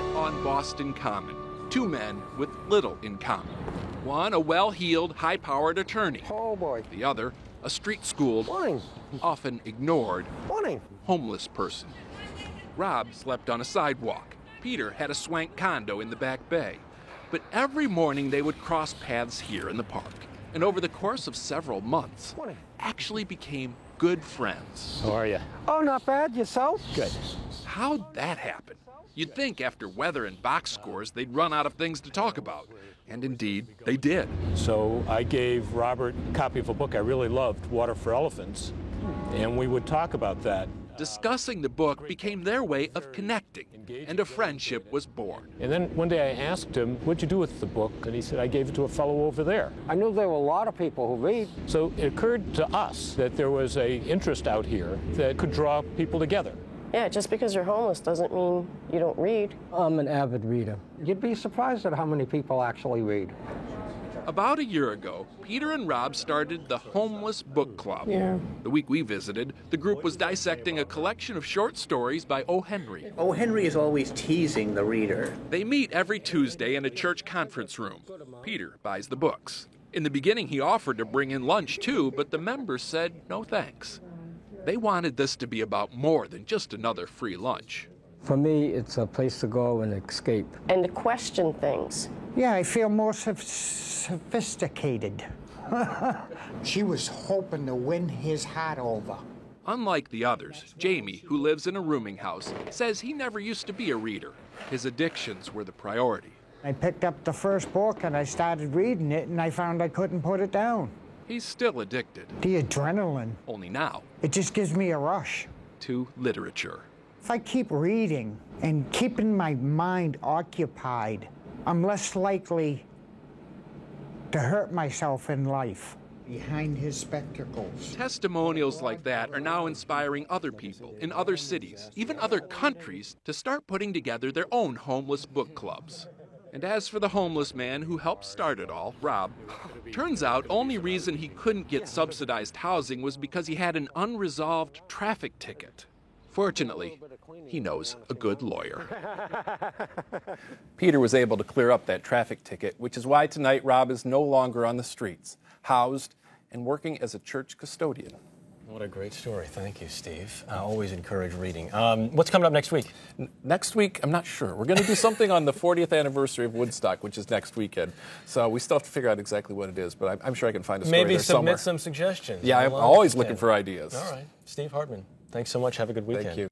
met on Boston Common. Two men with little in common. One, a well-heeled, high-powered attorney. Oh, boy. The other, a street-schooled, Morning. often ignored, Morning. homeless person. Rob slept on a sidewalk. Peter had a swank condo in the back bay. But every morning they would cross paths here in the park. And over the course of several months, actually became good friends. How are you? Oh, not bad. Yourself? Good. How'd that happen? You'd think after weather and box scores, they'd run out of things to talk about. And indeed, they did. So I gave Robert a copy of a book I really loved, Water for Elephants, and we would talk about that. Discussing the book became their way of connecting, and a friendship was born. And then one day I asked him, what'd you do with the book? And he said, I gave it to a fellow over there. I knew there were a lot of people who read. So it occurred to us that there was an interest out here that could draw people together. Yeah, just because you're homeless doesn't mean you don't read. I'm an avid reader. You'd be surprised at how many people actually read. About a year ago, Peter and Rob started the Homeless Book Club. Yeah. The week we visited, the group was dissecting a collection of short stories by O. Henry. O. Henry is always teasing the reader. They meet every Tuesday in a church conference room. Peter buys the books. In the beginning, he offered to bring in lunch too, but the members said no thanks. They wanted this to be about more than just another free lunch. For me, it's a place to go and escape. And to question things. Yeah, I feel more sophisticated. She was hoping to win his heart over. Unlike the others, Jamie, who lives in a rooming house, says he never used to be a reader. His addictions were the priority. I picked up the first book and I started reading it and I found I couldn't put it down. He's still addicted. The adrenaline. Only now. It just gives me a rush. To literature. If I keep reading and keeping my mind occupied, I'm less likely to hurt myself in life. Behind his spectacles. Testimonials like that are now inspiring other people in other cities, even other countries, to start putting together their own homeless book clubs. And as for the homeless man who helped start it all, Rob, turns out only reason he couldn't get subsidized housing was because he had an unresolved traffic ticket. Fortunately, he knows a good lawyer. Peter was able to clear up that traffic ticket, which is why tonight Rob is no longer on the streets, housed and working as a church custodian. What a great story. Thank you, Steve. I always encourage reading. What's coming up next week? Next week, I'm not sure. We're going to do something on the 40th anniversary of Woodstock, which is next weekend. So we still have to figure out exactly what it is, but I'm sure I can find a story Maybe there somewhere. submit some suggestions. Yeah, I'm always looking for ideas. All right. Steve Hartman, thanks so much. Have a good weekend. Thank you.